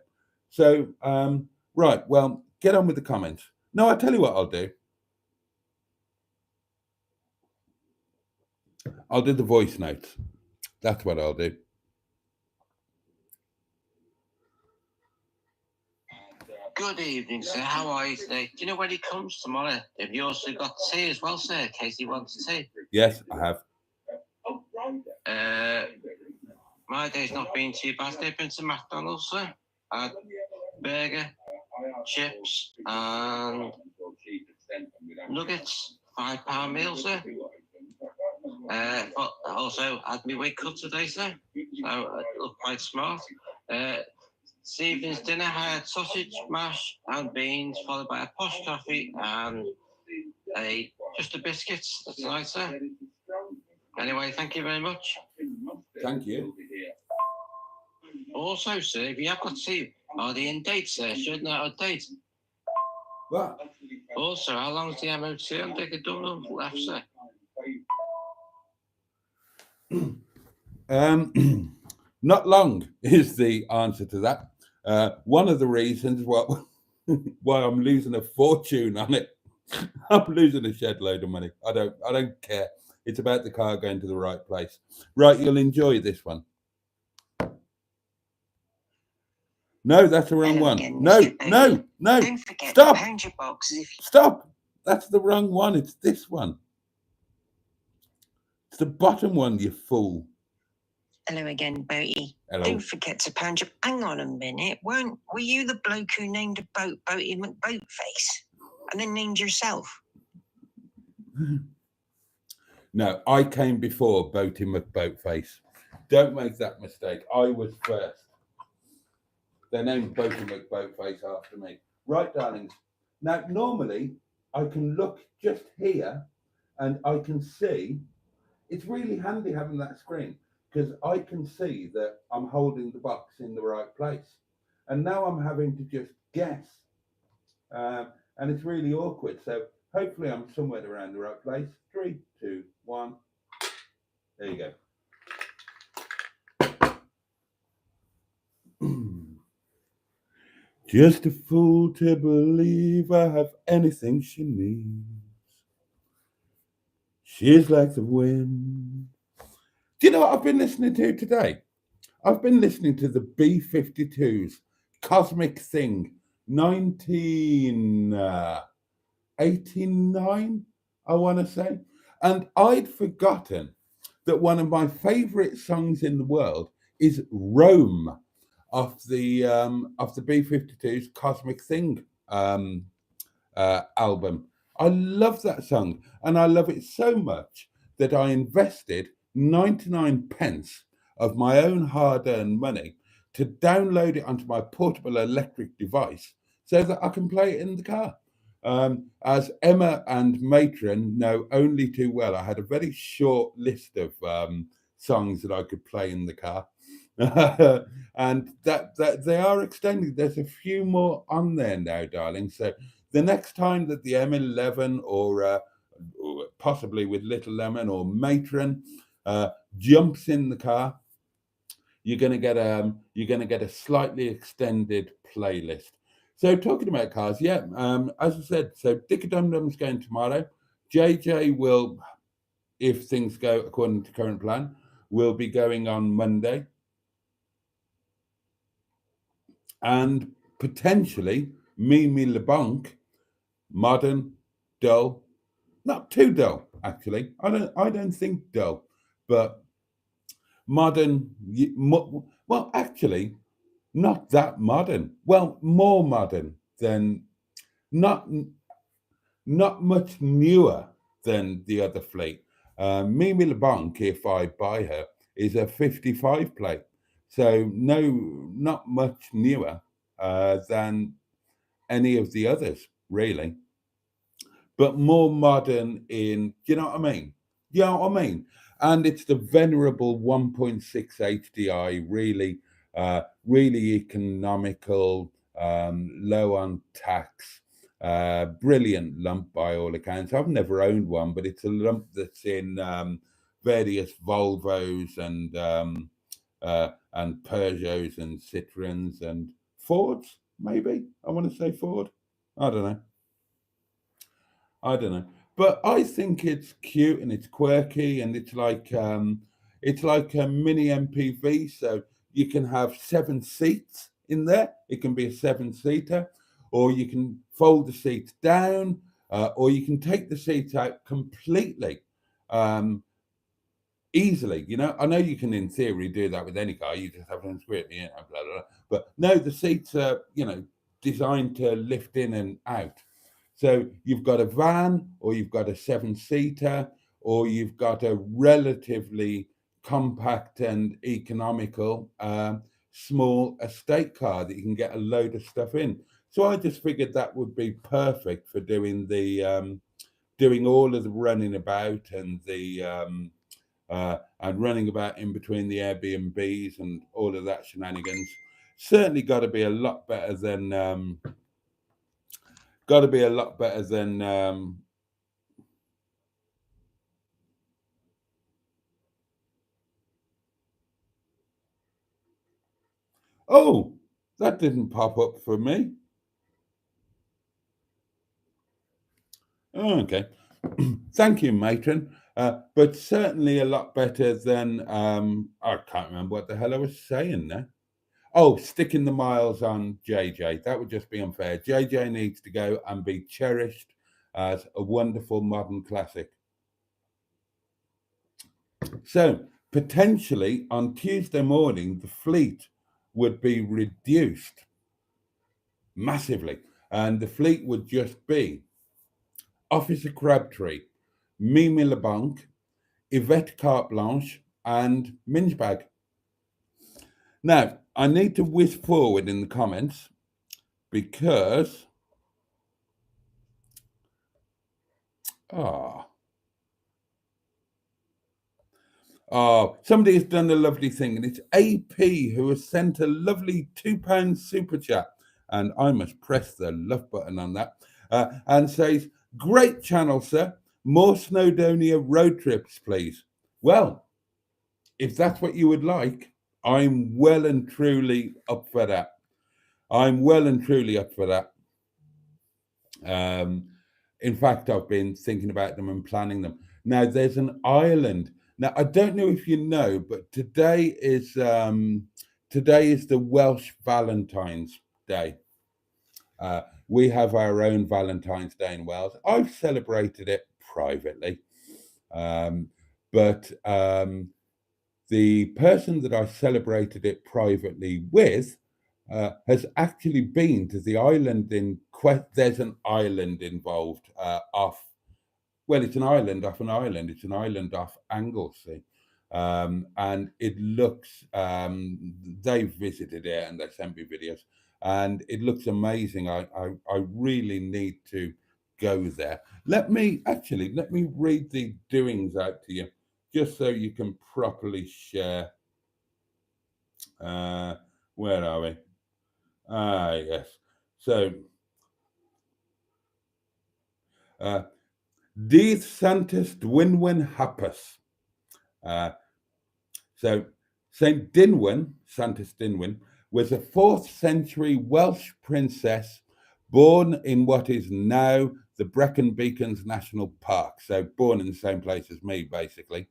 So, right, well, get on with the comments. No, I'll tell you what I'll do. I'll do the voice notes. That's what I'll do. Good evening, sir. How are you today? Do you know when he comes tomorrow? Have you also got tea as well, sir, in case he wants tea? Yes, I have. My day's not been too bad. They've been to McDonald's, sir. I had burger, chips, and nuggets. £5 meal, sir. But also had my wig cut today, sir. So I look quite smart. This evening's dinner had sausage, mash, and beans, followed by a posh coffee and just a biscuits. That's nice, sir. Anyway, thank you very much. Thank you. Also, sir, if you have got tea, are they in date, sir? Shouldn't out of date. What? Also, how long is the MOT on Dick Dunham left, sir? Not long is the answer to that. One of the reasons why I'm losing a fortune on it. I'm losing a shed load of money. I don't care. It's about the car going to the right place. Right, you'll enjoy this one. No, that's the wrong one. No. Don't forget Stop. to pound your boxes if you... Stop. That's the wrong one. It's this one. It's the bottom one, you fool. Hello again, Boaty. Hello. Don't forget to pound your... Hang on a minute. Were you the bloke who named a boat Boaty McBoatface? And then named yourself? No, I came before Boaty McBoatface. Don't make that mistake. I was first. They named Boaty McBoatface after me. Right, darlings. Now, normally, I can look just here and I can see. It's really handy having that screen because I can see that I'm holding the box in the right place. And now I'm having to just guess. And it's really awkward. So hopefully I'm somewhere around the right place. 3, 2, 1. There you go. Just a fool to believe I have anything she needs. She's like the wind. Do you know what I've been listening to today? I've been listening to the B-52's Cosmic Thing, 1989, I want to say. And I'd forgotten that one of my favourite songs in the world is Rome of the B-52's Cosmic Thing album. I love that song, and I love it so much that I invested 99 pence of my own hard-earned money to download it onto my portable electric device so that I can play it in the car. As Emma and Matron know only too well, I had a very short list of songs that I could play in the car. And that they are extending. There's a few more on there now, darling. So the next time that the M11 or possibly with Little Lemon or Matron jumps in the car, you're gonna get a slightly extended playlist. So talking about cars, yeah, as I said, so Dick Dum Dum's going tomorrow. JJ will, if things go according to current plan, will be going on Monday. And potentially Mimi LeBlanc, modern, dull, not too dull, actually. I don't think dull, but modern, well, actually, not that modern. Well, more modern than, not much newer than the other fleet. Mimi LeBlanc, if I buy her, is a 55 plate. So no, not much newer than any of the others, really, but more modern in, do you know what I mean? You know what I mean? And it's the venerable 1.6 HDI, really, really economical, low on tax, brilliant lump by all accounts. I've never owned one, but it's a lump that's in various Volvos and Peugeots and Citroens and Fords, maybe. I want to say Ford. I don't know. But I think it's cute and it's quirky and it's like a mini MPV. So you can have 7 seats in there. It can be a 7-seater, or you can fold the seats down, or you can take the seats out completely. Easily, I know you can in theory do that with any car. You just have to unscrew it, blah, blah, blah. But no, the seats are, designed to lift in and out. So you've got a van, or you've got a 7-seater, or you've got a relatively compact and economical small estate car that you can get a load of stuff in. So I just figured that would be perfect for doing all of the running about and and running about in between the Airbnbs and all of that shenanigans. Certainly got to be a lot better than oh, that didn't pop up for me. Oh, okay. Thank you, matron. But certainly a lot better than I can't remember what the hell I was saying now. Oh, sticking the miles on JJ. That would just be unfair. JJ needs to go and be cherished as a wonderful modern classic. So potentially on Tuesday morning, the fleet would be reduced massively, and the fleet would just be Officer Crabtree, Mimi LeBlanc, Yvette Carte Blanche, and Mingebag. Now, I need to whiz forward in the comments because somebody has done a lovely thing, and it's AP who has sent a lovely £2 super chat, and I must press the love button on that, and says, "Great channel, sir. More Snowdonia road trips, please." Well, if that's what you would like, I'm well and truly up for that. In fact, I've been thinking about them and planning them. Now, there's an island. Now, I don't know if you know, but today is the Welsh Valentine's Day. We have our own Valentine's Day in Wales. I've celebrated it privately, but the person that I celebrated it privately with has actually been to the island in there's an island involved it's an island off an island. It's an island off Anglesey. And it looks, they've visited it and they sent me videos, and it looks amazing. I really need to go there. Let me read the doings out to you, just so you can properly share. Where are we? Yes. So, Dydd Santes Dwynwen Hapus. So, Saint Dynwen, Santes Dynwen, was a 4th century Welsh princess born in what is now the Brecon Beacons National Park. So, born in the same place as me, basically.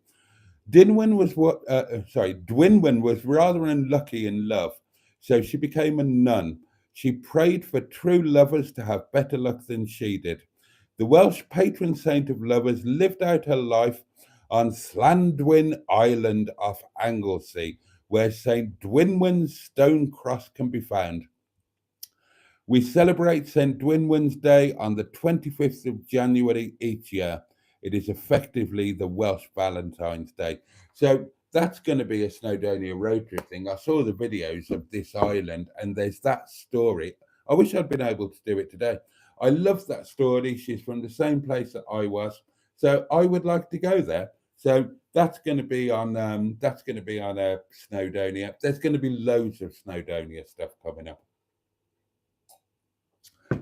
Dynwen was rather unlucky in love, so she became a nun. She prayed for true lovers to have better luck than she did. The Welsh patron saint of lovers lived out her life on Llandwyn Island off Anglesey, where St. Dwynwen's stone cross can be found. We celebrate St. Dwynwen's Day on the 25th of January each year. It is effectively the Welsh Valentine's Day. So that's going to be a Snowdonia road trip thing. I saw the videos of this island, and there's that story. I wish I'd been able to do it today. I love that story. She's from the same place that I was, so I would like to go there. So that's going to be on. That's going to be on Snowdonia. There's going to be loads of Snowdonia stuff coming up.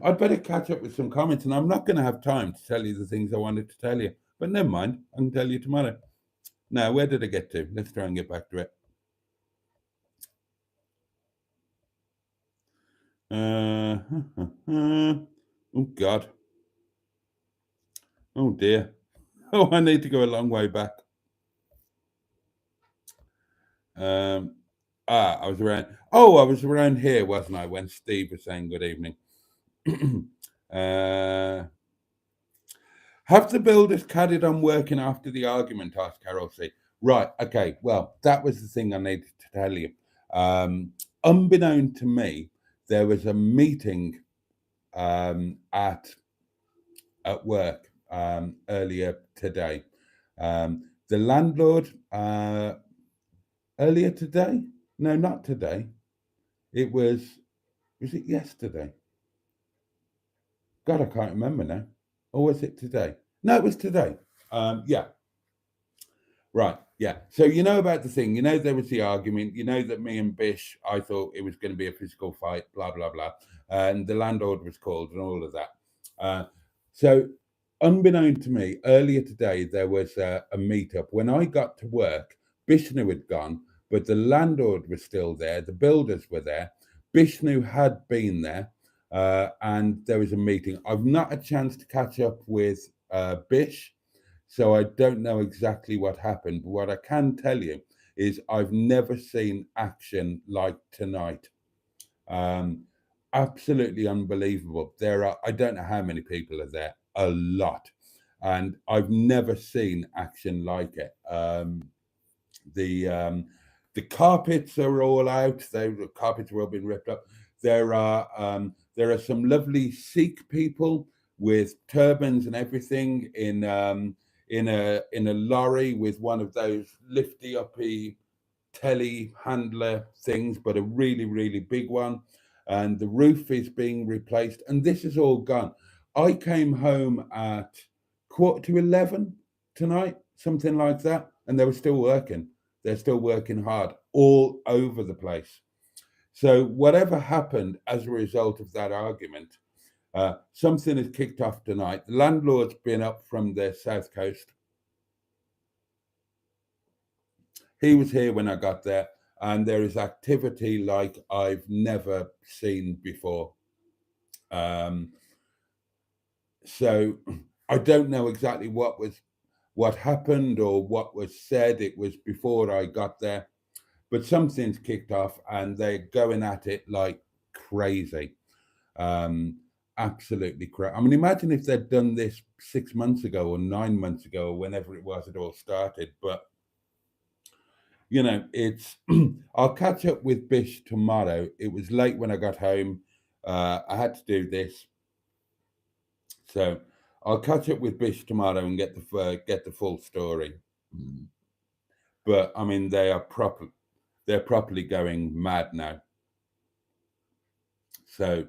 I'd better catch up with some comments, and I'm not going to have time to tell you the things I wanted to tell you. But never mind, I can tell you tomorrow. Now, where did I get to? Let's try and get back to it. Oh, God. Oh, dear. Oh, I need to go a long way back. I was around. Oh, I was around here, wasn't I, when Steve was saying good evening. Have the builders carried on working after the argument? Asked Carol C. Right, okay, well, that was the thing I needed to tell you. Unbeknown to me, there was a meeting at work earlier today. The landlord, earlier today? No, not today. It was it yesterday? God, I can't remember now. Or was it today? No, it was today. Yeah. Right, yeah. So you know about the thing, you know there was the argument, you know that me and Bish, I thought it was going to be a physical fight, blah, blah, blah. And the landlord was called and all of that. So unbeknown to me, earlier today, there was a meetup. When I got to work, Bishnu had gone, but the landlord was still there. The builders were there. Bishnu had been there. And there was a meeting. I've not a chance to catch up with Bish, so I don't know exactly what happened. But what I can tell you is I've never seen action like tonight. Absolutely unbelievable. There are, I don't know how many people are there, a lot. And I've never seen action like it. The carpets are all out. The carpets are all been ripped up. There are some lovely Sikh people with turbans and everything in a lorry with one of those lifty uppy telehandler things, but a really, really big one. And the roof is being replaced, and this is all gone. I came home at 11:15 tonight, something like that, and they were still working. They're still working hard all over the place. So whatever happened as a result of that argument, something has kicked off tonight. The landlord's been up from the south coast. He was here when I got there, and there is activity like I've never seen before. So I don't know exactly what happened or what was said. It was before I got there, but something's kicked off and they're going at it like crazy. Absolutely crazy. I mean, imagine if they'd done this 6 months ago or 9 months ago, or whenever it was it all started. But you know, it's I'll catch up with Bish tomorrow. It was late when I got home. I had to do this, so I'll catch up with Bish tomorrow and get the full story. But I mean, they're properly going mad now. So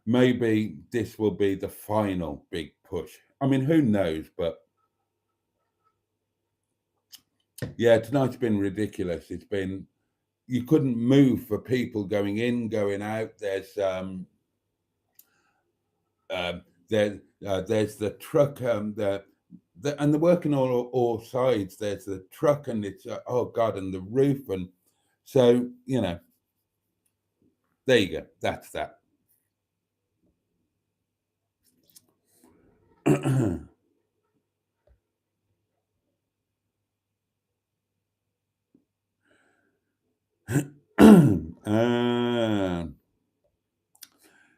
maybe this will be the final big push. I mean, who knows? But yeah, tonight's been ridiculous. It's been, you couldn't move for people going in, going out. There's the truck, and they're working on all sides. There's the truck, and it's oh God, and the roof, and so you know. There you go. That's that.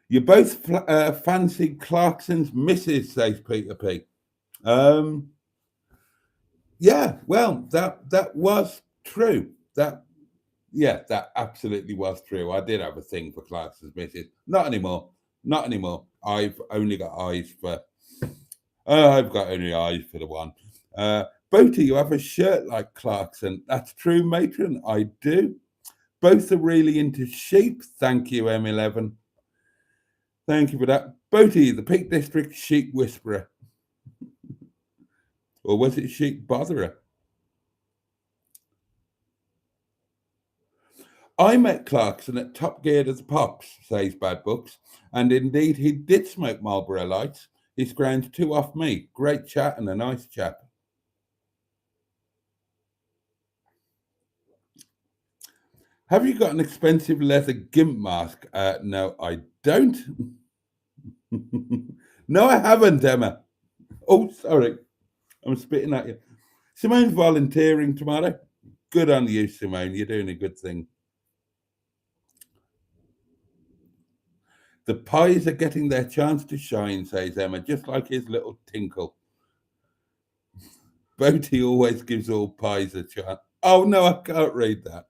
You both fancy Clarkson's missus, says Peter P. Yeah, well, that was true. That absolutely was true. I did have a thing for Clarkson's missus. Not anymore. Not anymore. I've only got eyes for. I've got only eyes for the one. Boaty, you have a shirt like Clarkson. That's true, matron. I do. Both are really into sheep. Thank you, M11. Thank you for that. Boaty, the Peak District sheep whisperer. Or was it sheep botherer? I met Clarkson at Top Gear to the Pops, says Bad Books, and indeed he did smoke Marlboro Lights. He scrounged 2 off me. Great chat and a nice chap. Have you got an expensive leather gimp mask? No, I don't. No, I haven't, Emma. Oh, sorry. I'm spitting at you. Simone's volunteering tomorrow. Good on you, Simone. You're doing a good thing. The pies are getting their chance to shine, says Emma, just like his little tinkle. Boaty always gives all pies a chance. Oh, no, I can't read that.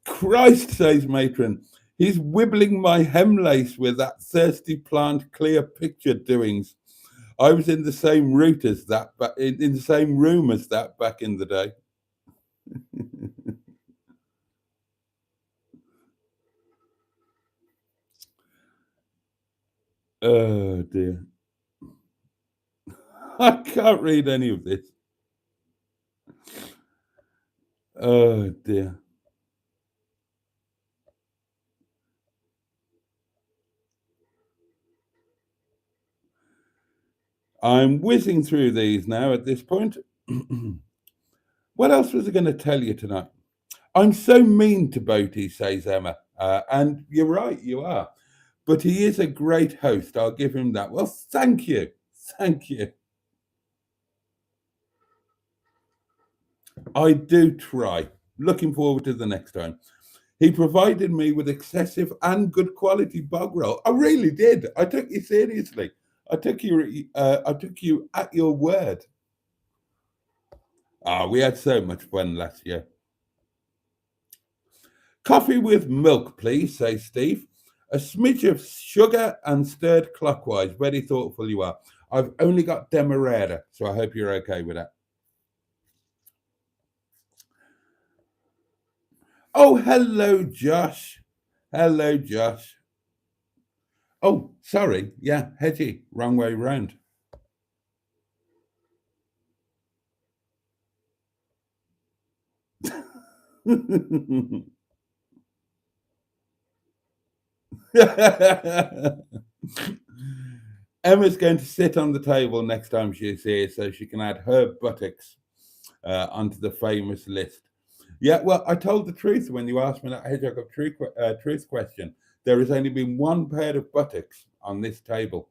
Christ, says Matron. He's wibbling my hemlace with that thirsty plant clear picture doings. I was in the same route as that, but in the same room as that back in the day. Oh dear. I can't read any of this. Oh dear. I'm whizzing through these now at this point. What else was I going to tell you tonight? I'm so mean to Boaty, says Emma. And you're right, you are. But he is a great host. I'll give him that. Well, thank you. Thank you. I do try. Looking forward to the next time. He provided me with excessive and good quality bog roll. I really did. I took you seriously. I took you at your word. We had so much fun last year. Coffee with milk, please, says Steve. A smidge of sugar and stirred clockwise. Very thoughtful you are. I've only got Demerara, so I hope you're okay with that. Oh, hello, Josh. Hello, Josh. Oh, sorry. Yeah, Hedgie, wrong way round. Emma's going to sit on the table next time she's here so she can add her buttocks onto the famous list. Yeah, well, I told the truth when you asked me that Hedgehog of truth question. There has only been one pair of buttocks on this table.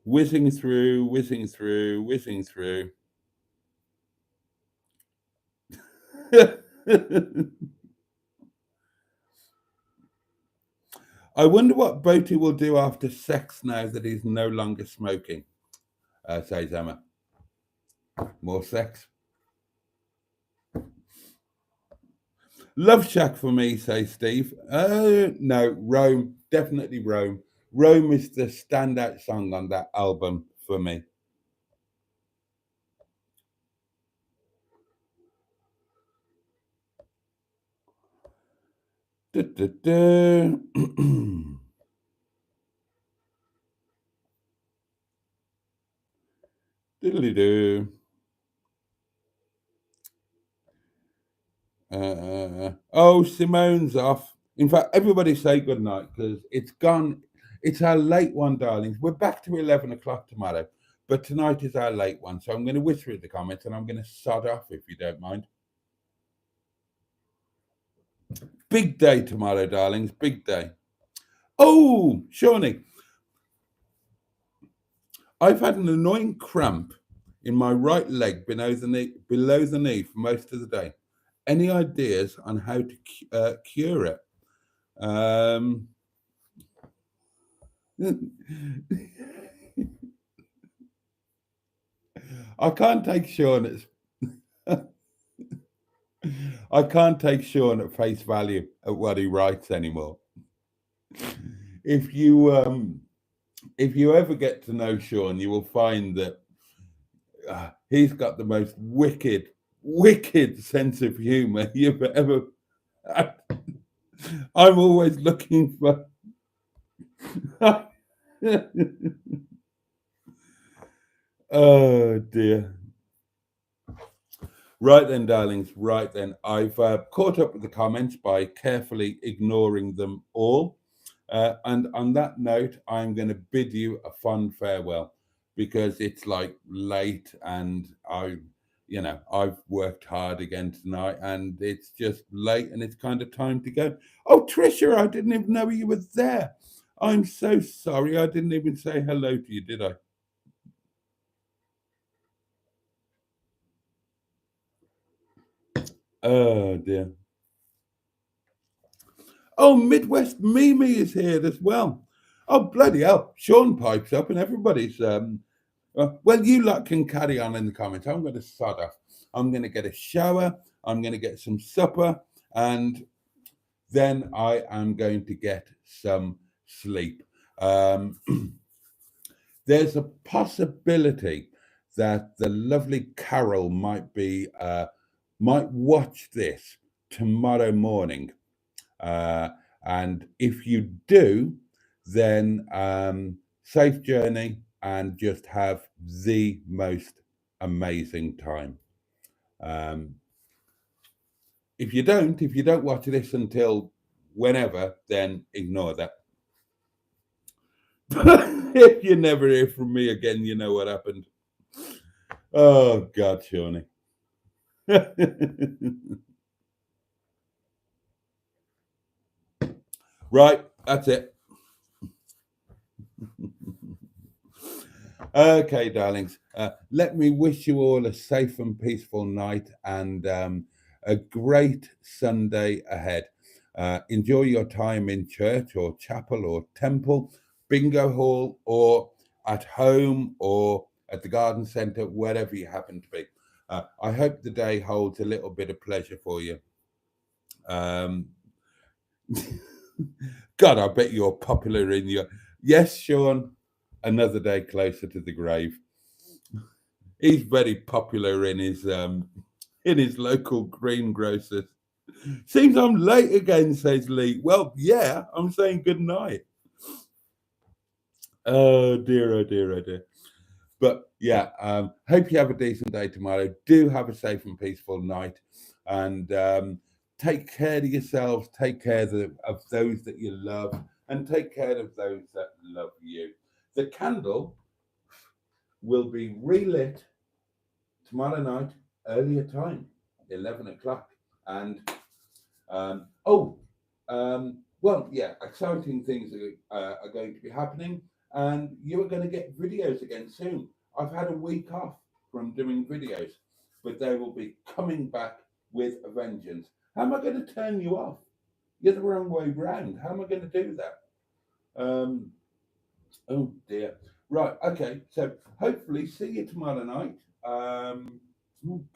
Whizzing through, whizzing through, whizzing through. I wonder what Boaty will do after sex now that he's no longer smoking, says Emma. More sex. Love Shack for me, says Steve. No, Rome, definitely Rome. Rome is the standout song on that album for me. Diddly-doo. Oh, Simone's off. In fact, everybody say good night because it's gone. It's our late one, darlings. We're back to 11 o'clock tomorrow, but tonight is our late one. So I'm going to whisper in the comments and I'm going to sod off if you don't mind. Big day tomorrow, darlings. Big day. Oh, Shawnee. I've had an annoying cramp in my right leg below the knee for most of the day. Any ideas on how to cure it? I can't take Sean at I can't take Sean at face value at what he writes anymore. If you ever get to know Sean, you will find that he's got the most wicked sense of humour you've ever had. I'm always looking for. Oh dear. Right then, darlings. Right then. I've caught up with the comments by carefully ignoring them all. And on that note, I'm going to bid you a fond farewell because it's like late and I've worked hard again tonight and it's just late and it's kind of time to go. Oh, Trisha, I didn't even know you were there. I'm so sorry. I didn't even say hello to you, did I? Oh, dear. Oh, Midwest Mimi is here as well. Oh, bloody hell. Sean pipes up and everybody's... well, you lot can carry on in the comments. I'm going to sod off. I'm going to get a shower. I'm going to get some supper. And then I am going to get some sleep. There's a possibility that the lovely Carol might watch this tomorrow morning. And if you do, then safe journey and just have the most amazing time. If you don't watch this until whenever, then ignore that. If you never hear from me again, you know what happened. Oh God, Shawnee. Right, that's it. Okay, darlings. Let me wish you all a safe and peaceful night and a great Sunday ahead. Enjoy your time in church or chapel or temple, bingo hall, or at home or at the garden centre, wherever you happen to be. I hope the day holds a little bit of pleasure for you. God, I bet you're popular in your... Yes, Sean, another day closer to the grave. He's very popular in his local greengrocers. Seems I'm late again, says Lee. Well, yeah, I'm saying good night. Oh dear, oh dear, oh dear. But yeah, hope you have a decent day tomorrow. Do have a safe and peaceful night. And take care of yourselves, take care of those that you love, and take care of those that love you. The candle will be relit tomorrow night, earlier time, 11 o'clock. And well, yeah, exciting things are going to be happening, and you are going to get videos again soon. I've had a week off from doing videos, but they will be coming back with a vengeance. How am I going to turn you off? You're the wrong way round. How am I going to do that? Oh dear. Right. Okay. So hopefully see you tomorrow night. Oh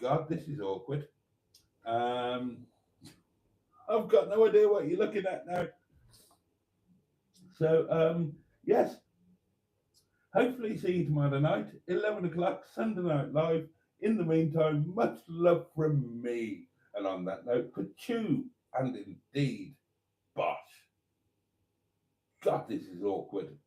God, this is awkward. I've got no idea what you're looking at now. So yes. Hopefully see you tomorrow night, 11 o'clock, Sunday Night Live. In the meantime, much love from me. And on that note, ka-choo, and indeed, bosh. God, this is awkward.